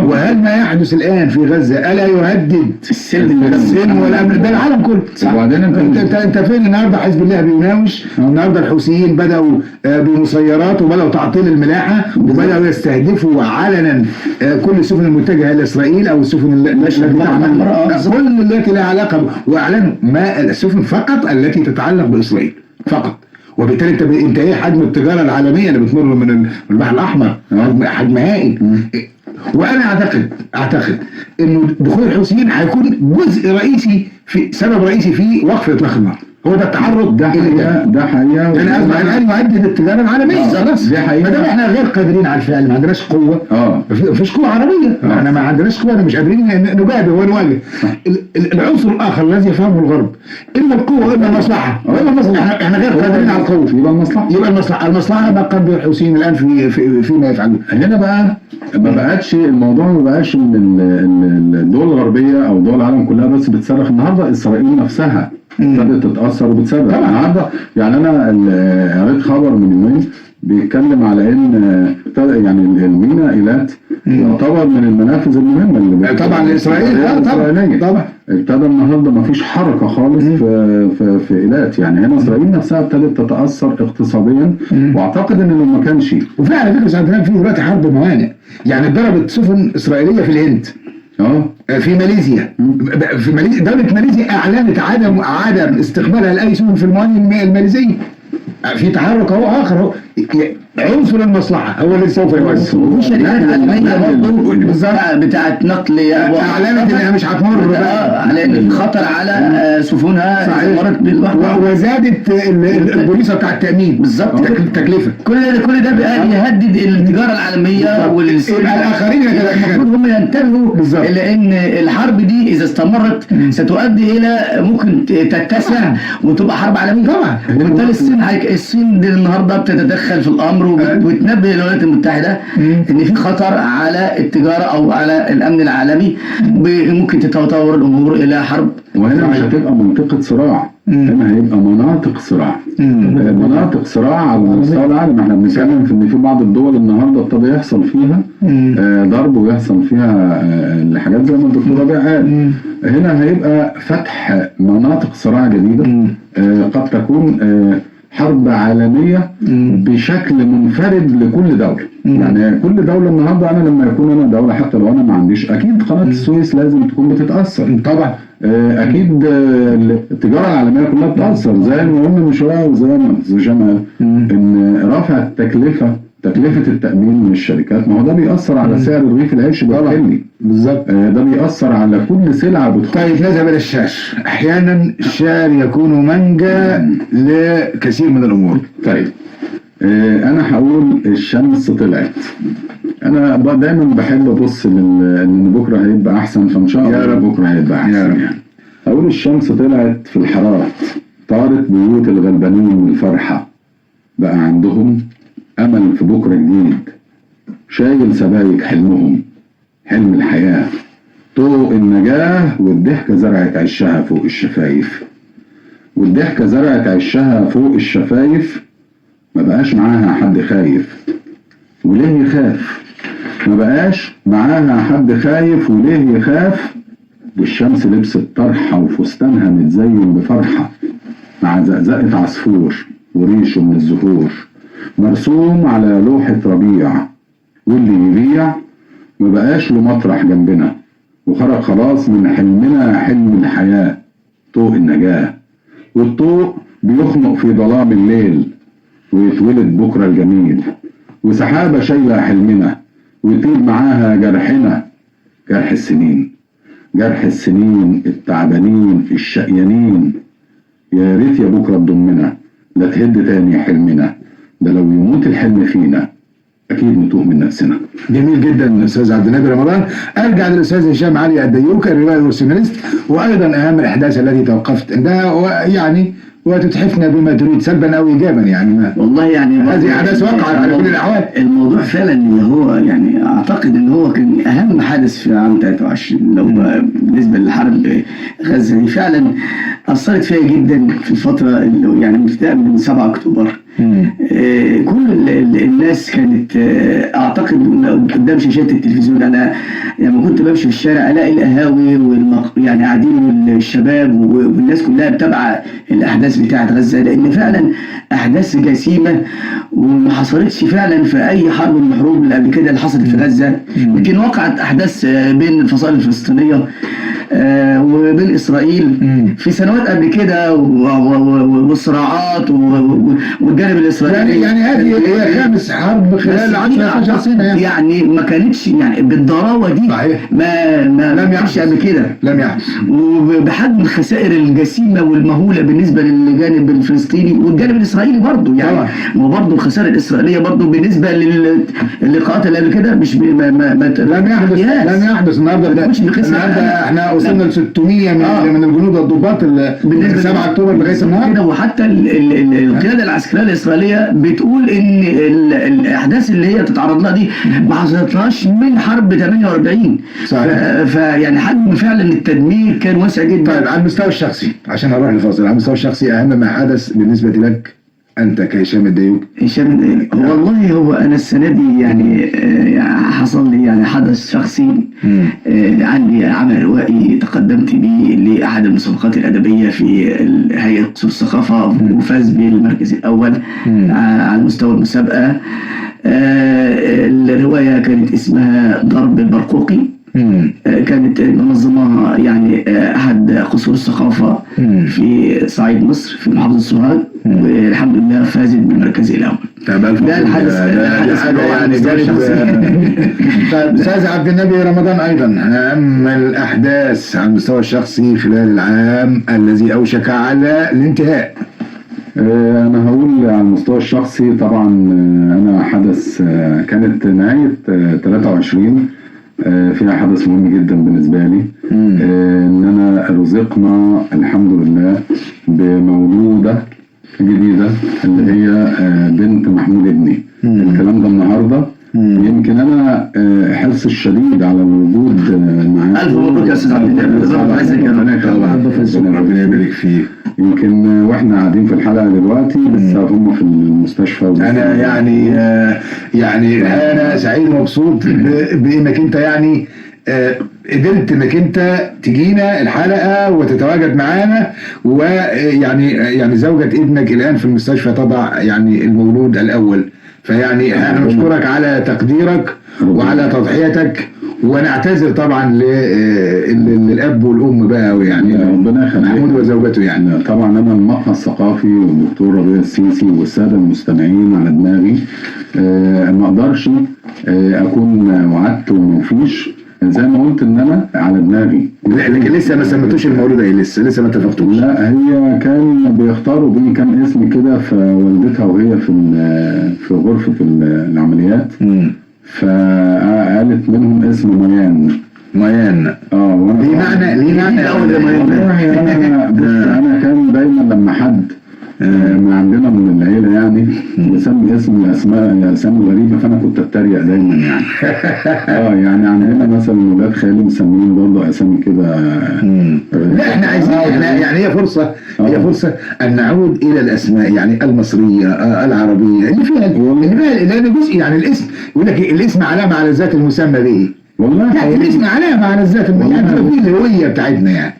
وهل ما يحدث الان في غزة الا يهدد السلم والامن؟ ده العالم كله. وبعدين انت فين النهارده؟ حزب الله بيناوش، النهارده الحوثيين بداوا بمسيرات وبداوا تعطيل الملاحه وبداوا يستهدفوا علنا كل السفن المتجهه لاسرائيل او السفن كل التي لها علاقه، واعلنوا ما السفن فقط التي تتعلق باسرائيل فقط. وبالتالي انت ايه حجم التجاره العالميه اللي بتمر من البحر الاحمر؟ حجم هائل. وانا اعتقد انه دخول الحوثيين هيكون جزء رئيسي سبب رئيسي في وقف اطلاق النار. هو ده التحرك. ده حقيقه يعني اصبح الان يهدد التجاره العالميه. خلاص دي حقيقه. ما دام احنا غير قادرين على الفعل، ما عندناش قوه، ما فيش قوه عربيه، احنا ما عندناش قوه، مش قادرين نجابه ونواجه. العنصر الاخر الذي يفهمه الغرب اما القوه واما المصلحه، احنا غير قادرين على القوه. يبقى المصلحه ما قام به الحوثيين الان فيما يفعلون. هنا بقى ما بقتش الموضوع، ما بقاش ان الدول الغربيه او دول العالم كلها بس بتصرخ. النهارده اسرائيل نفسها ابتدت تتاثر وبتصرخ النهارده. يعني انا قريت خبر من يومين بيتكلم على ان يعني الميناء ايلات يعتبر من المنافذ المهمه اللي طبعا لاسرائيل. طبعا ابتدى النهارده ما فيش حركه خالص في ايلات. يعني هنا اسرائيل نفسها ابتدت تتاثر اقتصاديا، واعتقد ان لو ما كانش وفي على فكره ساعتها في دلوقتي حرب موانئ، يعني ضربت سفن اسرائيليه في الهند، في ماليزيا. دولة ماليزيا اعلنت عدم استقبالها لاي سفن في الموانئ الماليزيه. في تحرك اخر عنصر المصلحه هو اللي سوف يؤثر. وفي شركات عالميه برضه بتاعت نقل اعلنت انها مش هتمر على ان خطر على سفنها مرت بالبحر، وزادت البوليصه بتاع التامين بالظبط التكلفه. كل ده بقى يهدد التجاره العالميه والاخرين. المفروض هم ينتبهوا لان الحرب دي اذا استمرت ستؤدي الى ممكن تتسع وتبقى حرب عالميه. طبعا. وبالتالي الصين دي النهارده بتتدخل في الامر وبتنبه الولايات المتحده ان في خطر على التجاره او على الامن العالمي، ممكن تتطور الامور الى حرب. وهنا مش هتبقى منطقه صراع، هنا هيبقى مناطق صراع. مناطق صراع على مستوى العالم. احنا بنتكلم في ان في بعض الدول النهارده ابتدى يحصل فيها ضرب ويحصل فيها الحاجات زي ما الدكتور ربيع قال. هنا هيبقى فتح مناطق صراع جديده، قد تكون حرب عالمية بشكل منفرد لكل دولة. يعني كل دولة النهاردة، أنا لما يكون أنا دولة حتى لو أنا ما عنديش، أكيد قناة السويس لازم تكون بتتأثر طبعا. أكيد التجارة العالمية كلها بتتأثر زي ما قلنا من شوية، وزي ما جمال إن رفع تكلفة التأمين من الشركات، ما هو ده بيأثر على سعر رغيف العيش بالتالي. بالظبط. ده بيأثر على كل سلعة بتدخل. طيب نذهب إلى الشاش. أحيانا الشعر يكون منجا لكثير من الأمور. طيب أنا هقول الشمس طلعت. أنا دايما بحب أبص إن بكرة هيبقى أحسن، فإن شاء الله بكرة هيبقى أحسن. يعني هقول الشمس طلعت في الحرارة، طارت بيوت الغلبانين من الفرحة، بقى عندهم أمل في بكرة جديد، شايل سبايك حلمهم، حلم الحياة، طوق النجاة، والضحكة زرعت عشها فوق الشفايف. والضحكة زرعت عشها فوق الشفايف، ما بقاش معاها حد خايف وليه يخاف. ما بقاش معاها حد خايف وليه يخاف. والشمس لبست طرحة وفستانها متزين بفرحة، مع زقزقة عصفور وريشه من الزهور، مرسوم على لوحة ربيع. واللي يبيع ما بقاش له مطرح جنبنا، وخرج خلاص من حلمنا حلم الحياة، طوق النجاة. والطوق بيخنق في ظلام الليل، ويتولد بكرة الجميل. وسحابة شايلة حلمنا، ويطيب معاها جرحنا، جرح السنين. جرح السنين التعبانين الشقيانين، يا ريت يا بكرة تضمنا، لا تهد تاني حلمنا، ده لو يموت الحلم فينا أكيد نتوه من نفسنا. جميل جدا استاذ عبد النبي رمضان. ارجع للاستاذ هشام علي الديوك، الروايه والسيناريست، وايضا اهم الاحداث التي توقفت عندها، يعني وتتحفنا بما تريد سلبا او ايجابا، يعني ما والله يعني هذه احداث وقعت على كل الاحوال. الموضوع فعلا اللي هو يعني اعتقد ان هو كان اهم حدث في عام 23 لو بالنسبه لحرب غزه دي، فعلا اثرت فيا جدا في الفتره اللي يعني ابتداء من 7 اكتوبر. كل الناس كانت اعتقد قدام شاشات التلفزيون. انا لما كنت بمشي في الشارع الاقي القهاوي يعني قاعدين الشباب والناس كلها متابعه الاحداث بتاعه غزه، لان فعلا احداث جسيمه وما حصلتش فعلا في اي حرب من الحروب اللي قبل كده اللي حصلت في غزه. يمكن وقعت احداث بين الفصائل الفلسطينيه وبين اسرائيل في سنوات قبل كده، والصراعات والجانب الاسرائيلي. يعني هذه هي خامس حرب خلال 10 سنه يعني ما كانتش يعني بالضراوه دي. صحيح. ما لم يحدث قبل كده، لم يحدث، وبحجم الخسائر الجسيمه والمهوله بالنسبه للجانب الفلسطيني والجانب الاسرائيلي برضه. يعني ما برضه الخسائر الاسرائيليه برضه بالنسبه للقاءات اللي قبل كده مش لم يحدث النهارده. احنا وصلنا ل 600 من الجنود الضباط من 7 اكتوبر لغايه النهارده. وحتى القياده العسكريه الاسرائيليه بتقول ان الاحداث اللي هي تتعرض لها دي ما حصلتلهاش من حرب 48. صحيح. فيعني حجم فعلا التدمير كان واسع جدا. طيب على المستوى الشخصي، عشان هروح لفاصل، على المستوى الشخصي اهم ما حدث بالنسبه لك انت كهشام الديوك؟ والله هو انا السنه دي يعني حصل لي يعني حدث شخصي. عندي عمل روائي تقدمت به لاحد المسابقات الادبيه في هيئه قصور الثقافه، وفاز بالمركز الاول على مستوى المسابقه. الروايه كانت اسمها ضرب البرقوقي. كانت منظمها يعني احد قصور الثقافه في صعيد مصر في محافظه سوهاج، والحمد لله فازت بالمركز الاول. ده الحدث يعني جانب. طيب استاذ عبد النبي رمضان، ايضا اهم الاحداث على المستوى الشخصي خلال العام الذي اوشك على الانتهاء. أنا هقول على المستوى الشخصي طبعا أنا حدث كانت نهاية 23 فيها حدث مهم جدا بالنسبة لي. إننا رزقنا الحمد لله بمولودة جديدة اللي هي بنت محمود ابني. الكلام ده النهاردة يمكن أنا حرص الشديد على الوجود معاك. ألف مبروك يا أستاذ عبد النبي، ربنا يبارك فيك. يمكن واحنا قاعدين في الحلقه دلوقتي لسه هم في المستشفى. انا يعني انا سعيد ومبسوط بانك انت يعني قدرت انك انت تجينا الحلقه وتتواجد معانا، ويعني زوجة ابنك الان في المستشفى تضع يعني المولود الاول. فيعني انا بشكرك على تقديرك وعلى تضحيتك، ونعتذر طبعا للاب والام بقى، ويعني ربنا يخليك محمود وزوجته. يعني طبعا انا المقهى الثقافي والدكتور ربيع السيسي والساده المستمعين على دماغي. ما اقدرش اكون وعدت ومفيش زي ما قلت ان انا على دماغي. لكن لسه ما سميتوش المولوده ايه؟ لسه ما اتفقتوش؟ لا، هي كان بيختاروا بين كام اسم كده، فوالدتها وهي في غرفه العمليات فقالت منهم اسم ميان. وانا ليه معنى اول ميان. بص انا كان دايما لما حد ما عندنا من العيله يعني بسمي اسامي غريبه، فانا كنت اتريق دايما يعني. يعني عندنا مثلا ولاد خالي مسميين برضه اسامي كده. لا احنا عايزين يعني هي فرصه ان نعود الى الاسماء يعني المصريه العربيه اللي فيها لان جزء يعني الاسم يقول لك الاسم علامه على الذات المسمى به. والله يعني الاسم علامه على الذات، يعني في الهويه بتاعتنا يعني.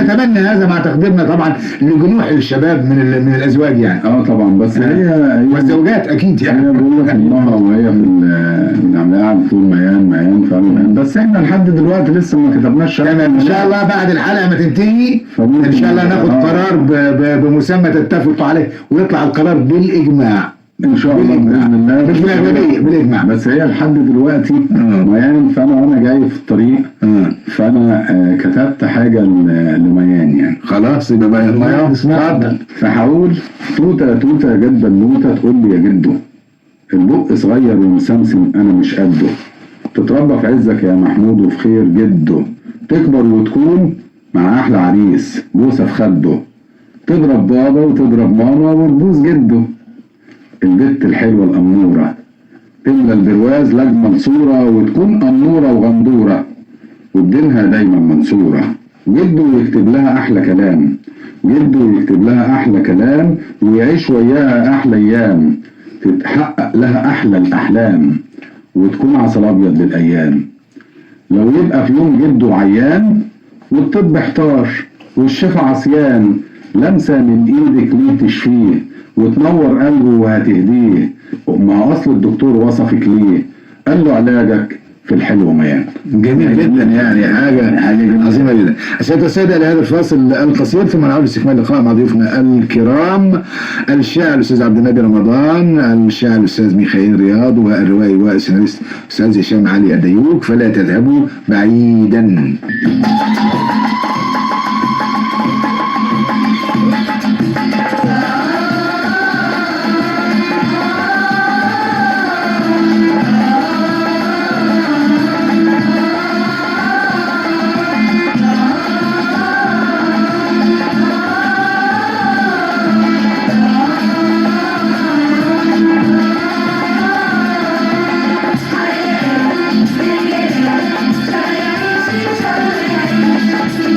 نتمنى هذا مع تقديرنا طبعا لجنوح الشباب من الازواج يعني. طبعا، بس هي والزوجات اكيد يعني. هي بقول لك الله وهي في العمليه على طول ميان فعلا. بس احنا لحد دلوقتي لسه ما كتبناش. تمام، ان شاء الله بعد الحلقه ما تنتهي ان شاء الله ناخد قرار بمسمى تتفقوا عليه، ويطلع القرار بالاجماع ان شاء الله باذن الله مش بالاغلبيه، بالاجماع. بس هي لحد دلوقتي ميان، فانا وانا جاي في الطريق فانا كتبت حاجه لميان يعني. خلاص يبقى بقى ميان اتفضل. فهقول توته توته جد بنوته تقول لي يا جدو، البق صغير ومسمسم انا مش قده، تتربى في عزك يا محمود وفي خير جده، تكبر وتكون مع احلى عريس بوسه في خده، تضرب بابا وتضرب ماما وتبوس جده، البت الحلوه الاموره تملى البرواز لاجمل صوره وتكون اموره وغندوره ودينها دايما منصوره، جده يكتب لها احلى كلام، جده يكتب لها احلى كلام ويعيش وياها احلى ايام، تتحقق لها احلى الاحلام وتكون عسل ابيض للايام. لو يبقى في يوم جده عيان والطب احتار والشفا عصيان، لمسه من ايدك ليه تشفيه وتنور قلبه وهتهديه، ما اصل الدكتور وصفك ليه قال له علاجك في الحلو ميان. جميل جدا، يعني حاجه عظيمه جدا. سيادة السادة لهذا الفاصل القصير ثم نعود لاستكمال اللقاء مع ضيوفنا الكرام، الشاعر الاستاذ عبد النبي رمضان، الشاعر الاستاذ ميخائيل رياض، والروائي والسيناريست الاستاذ هشام علي الديوك. فلا تذهبوا بعيدا. Thank you.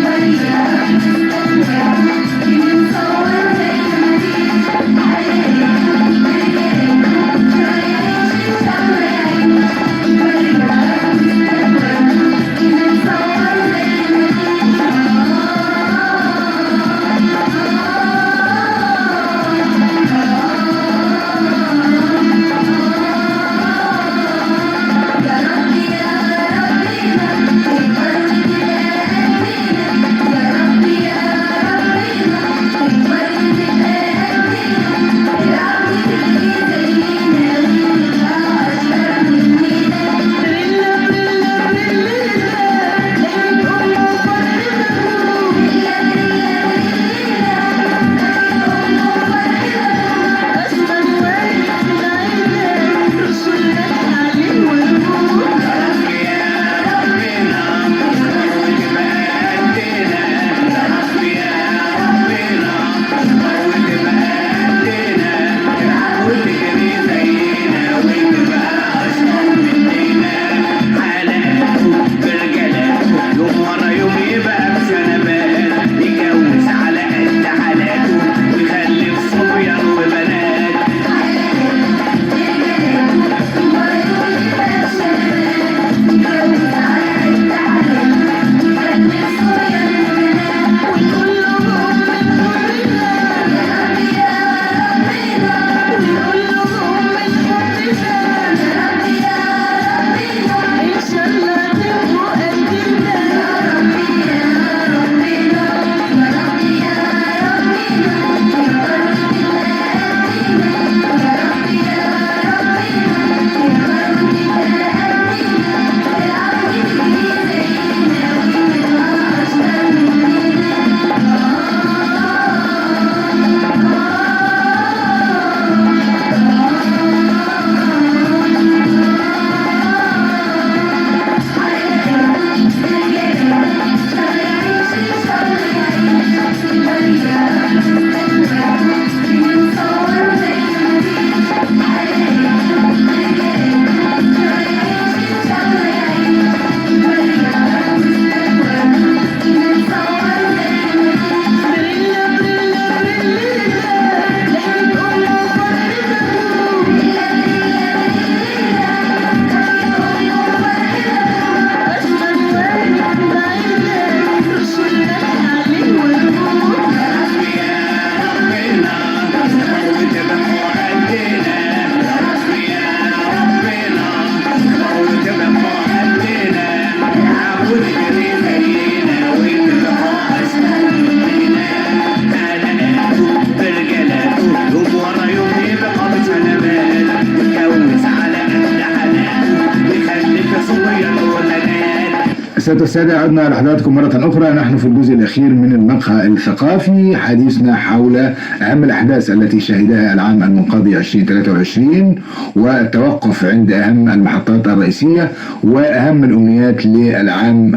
السادة والسادة، عدنا لحضراتكم مرة أخرى. نحن في الجزء الأخير من المقهى الثقافي، حديثنا حول أهم الأحداث التي شهدها العام المنقضي 2023 والتوقف عند أهم المحطات الرئيسية وأهم الأمنيات للعام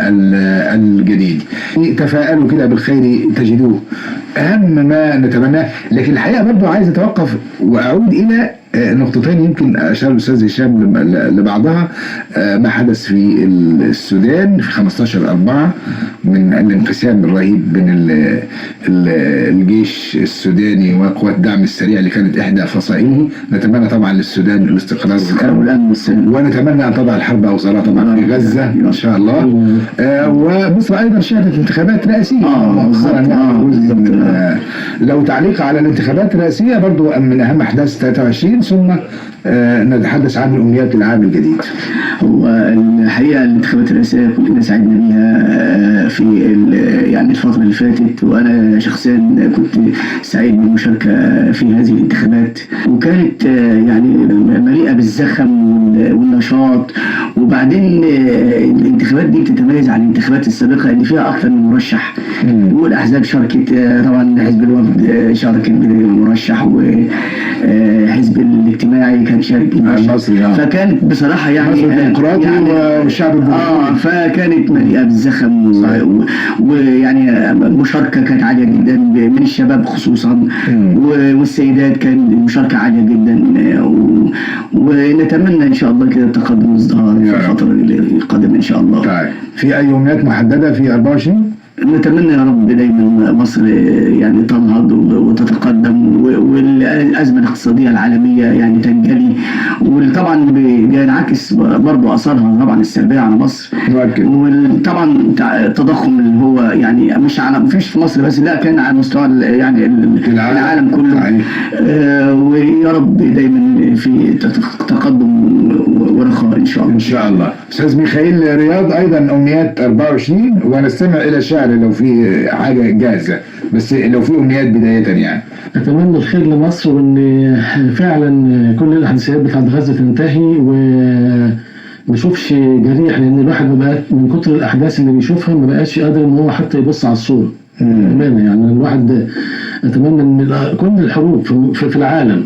الجديد. تفائلوا كده بالخير تجدوه، أهم ما نتمناه. لكن الحقيقة برضو عايز أتوقف وأعود إلى نقطتين يمكن أشار الأستاذ هشام لبعضها. ما حدث في السودان في 15/4 من الانقسام الرهيب بين الجيش السوداني وقوات الدعم السريع اللي كانت إحدى فصائله. نتمنى طبعا للسودان الاستقرار والأمن، ونتمنى أن تضع الحرب أوزارها طبعا في غزة إن شاء الله. ومصر أيضا شهدت انتخابات رئاسية لو تعليق على الانتخابات الرئاسية برضو من أهم أحداث 23، ثم نتحدث عن الأمنيات العام الجديد. هو الحقيقة الانتخابات الرئاسية كلنا سعدنا بيها في يعني الفترة اللي فاتت، وأنا شخصيا كنت سعيد بالمشاركة في هذه الانتخابات، وكانت يعني مليئة بالزخم والنشاط. وبعدين الانتخابات دي بتتميز عن الانتخابات السابقة اللي فيها أكثر من مرشح، والأحزاب شاركت. طبعا حزب الوفد شارك بمرشح، وحزب الاجتماعي كان شارك بمرشح، فكانت بصراحة يعني والشعب فكانت مليئة بالزخم، ويعني المشاركة كانت عالية جدا من الشباب خصوصا، والسيدات كان المشاركة عالية جدا. ونتمنى إن شاء الله كده التقدم والازدهار في الفترة القادمة إن شاء الله. طيب، في أي أمنيات محددة في 24؟ نتمنى يا رب دايما مصر يعني تنهض وتتقدم، والأزمة الاقتصادية العالمية يعني تنجلي، وطبعا بينعكس برضو أثرها طبعا السلبية على مصر. وطبعا التضخم اللي هو يعني مفيش في مصر بس، لا كان على مستوى يعني العالم كله. ويا رب دايما في تقدم ورخاء إن شاء الله. إن شاء الله. أستاذ ميخائيل رياض، أيضا أمنيات 24، ونستمع إلى الشعر لو في حاجة جاهزة، بس لو في أمنيات بداية يعني. أتمنى الخير لمصر، وإن فعلا كل الأحداثيات بتاعت غزة تنتهي وما نشوفش جريح، لأن الواحد من كتر الأحداث اللي بيشوفها ما بقاش قادر إن هو حتى يبص على الصورة. أمانة يعني الواحد أتمنى إن كل الحروب في العالم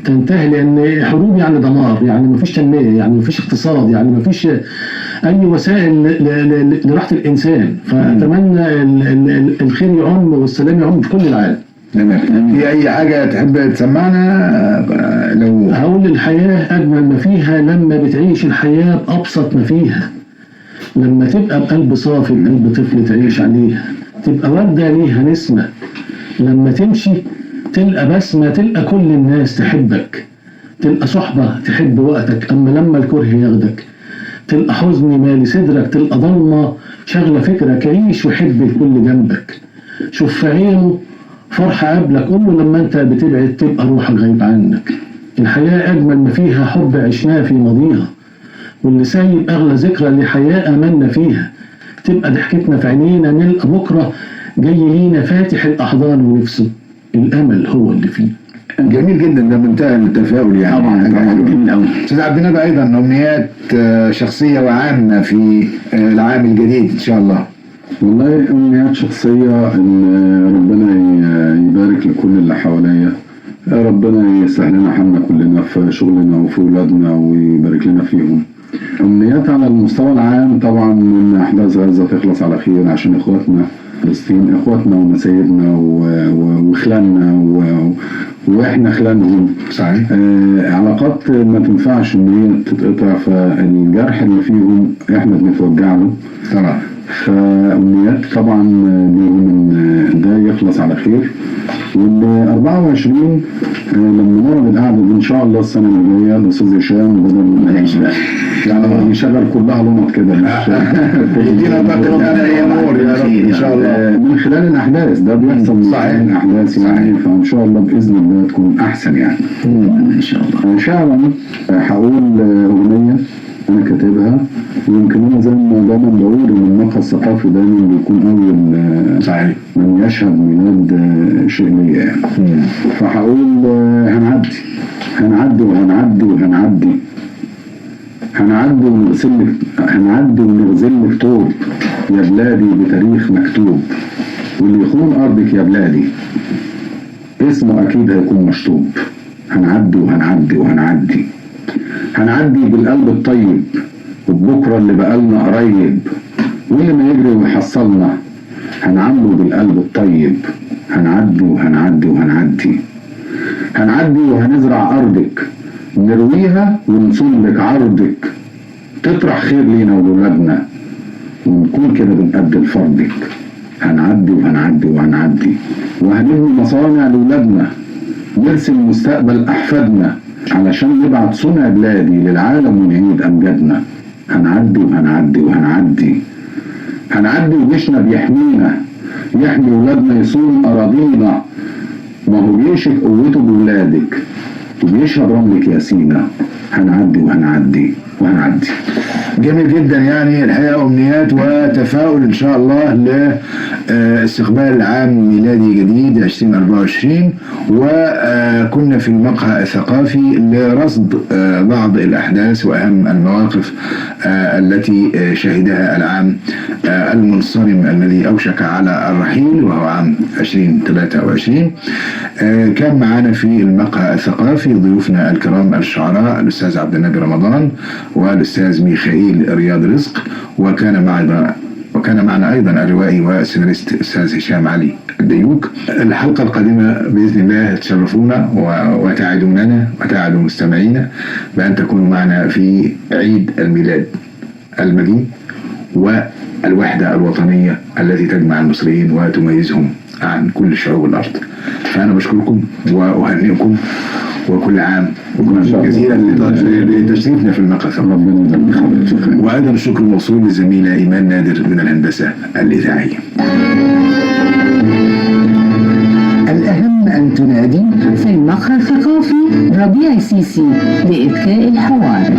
تنتهي، لأن حروب يعني دمار، يعني ما فيش تنمية، يعني ما فيش اقتصاد، يعني ما فيش أي وسائل لراحة الإنسان. فأتمنى الخير يعم والسلام يعم في كل العالم. في أي حاجة تحب تسمعنا؟ لو هقول الحياة أجمل ما فيها لما بتعيش الحياة بأبسط ما فيها، لما تبقى بقلب صافي، بقلب طفل تعيش عليها، تبقى وردة ليها نسمة، لما تمشي تلقى بسمة، تلقى كل الناس تحبك، تلقى صحبة تحب وقتك. أما لما الكره ياخدك تلقى حزن مالي صدرك، تلقى ضلمة شغلة فكرك. عيش وحب الكل جنبك، شوف في عينه فرحة قبلك، قول له لما انت بتبعد تبقى روحك غايب عنك. الحياة أجمل ما فيها حب عشناه في ماضيها، واللي سايب أغلى ذكرى لحياة أملنا فيها. تبقى ضحكتنا في عينينا، نلقى بكرة جاي لينا فاتح الأحضان ونفسه، الأمل هو اللي فيه. جميل جدا، ده منتهى التفاؤل يعني. طبعا جميل قوي. أستاذ عبد النبي، أيضا أمنيات شخصية وعامة في العام الجديد إن شاء الله. والله أمنيات شخصية إن ربنا يبارك لكل اللي حواليا، ربنا يسهل لنا حالنا كلنا في شغلنا وفي ولادنا ويبارك لنا فيهم. أمنيات على المستوى العام طبعا إن أحداث غزة تخلص على خير عشان إخواتنا فلسطين، إخواتنا ونسايبنا وخلاننا وإحنا خلانهم. صحيح. علاقات ما تنفعش إن هي تتقطع، فالجرح اللي فيهم إحنا بنتوجع له طبعا. فأمنيات طبعا ليهم إن ده يخلص على خير، وإن 24 لما نقعد القعدة دي إن شاء الله السنة اللي جاية الأستاذ هشام بدل ما يعني يشغل كلها لمط كده يدينا طاقة الأمور يا رب إن شاء الله من خلال الأحداث. ده بيحصل من خلال الأحداث يعني، فإن شاء الله بإذن الله تكون أحسن يعني إن شاء الله. شعرا هقول أغنية أنا كاتبها، ويمكن أنا زي ما دايما بقول إن المقهى الثقافي دايما بيكون أول من يشهد ميلاد شيء ليا يعني. فهقول هنعدي هنعدي وهنعدي وهنعدي، هنعدي ونغزل لك طوب يا بلادي بتاريخ مكتوب، واللي يخون أرضك يا بلادي اسمه أكيد هيكون مشطوب. هنعدي وهنعدي وهنعدي، هنعدي بالقلب الطيب وبكرة اللي بقالنا قريب، واللي ما يجري ويحصلنا هنعمله بالقلب الطيب. هنعدي وهنعدي وهنعدي، هنعدي وهنزرع أرضك، نرويها ونصون لك عرضك، تطرح خير لينا وولادنا ونكون كده بنقدم فرضك. هنعدي وهنعدي وهنعدي، وهنبني مصانع لولادنا، نرسم مستقبل أحفادنا علشان نبعت صنع بلادي للعالم ونعيد أمجادنا. هنعدي وهنعدي وهنعدي، هنعدي وجيشنا بيحمينا، يحمي ولادنا يصون أراضينا، ما هو جيشك قوته بولادك وبيشهد رملك يا سينا. هنعدي وهنعدي وهنعدي. جميل جدا، يعني الحقيقة أمنيات وتفاؤل إن شاء الله لاستقبال عام ميلادي جديد 2024. وكنا في المقهى الثقافي لرصد بعض الأحداث وأهم المواقف التي شهدها العام المنصرم الذي أوشك على الرحيل وهو عام 2023. كان معنا في المقهى الثقافي ضيوفنا الكرام الشعراء الأستاذ عبد النبي رمضان والأستاذ ميخائيل رياض رزق، وكان معنا أيضا الروائي والسيناريست الأستاذ هشام علي الديوك. الحلقة القادمة بإذن الله تشرفونا وتعدوننا وتعدوا مستمعينا بأن تكونوا معنا في عيد الميلاد المجيد والوحدة الوطنية التي تجمع المصريين وتميزهم عن كل شعوب الأرض. فأنا بشكركم وأهنئكم وكل عام وكل جزيلا لتشريفنا في المقهى. وأيضا الشكر موصول للزميلة إيمان نادر من الهندسة الإذاعية. الأهم أن تنادي في المقهى الثقافي ربيع سيسي لإذكاء الحوار.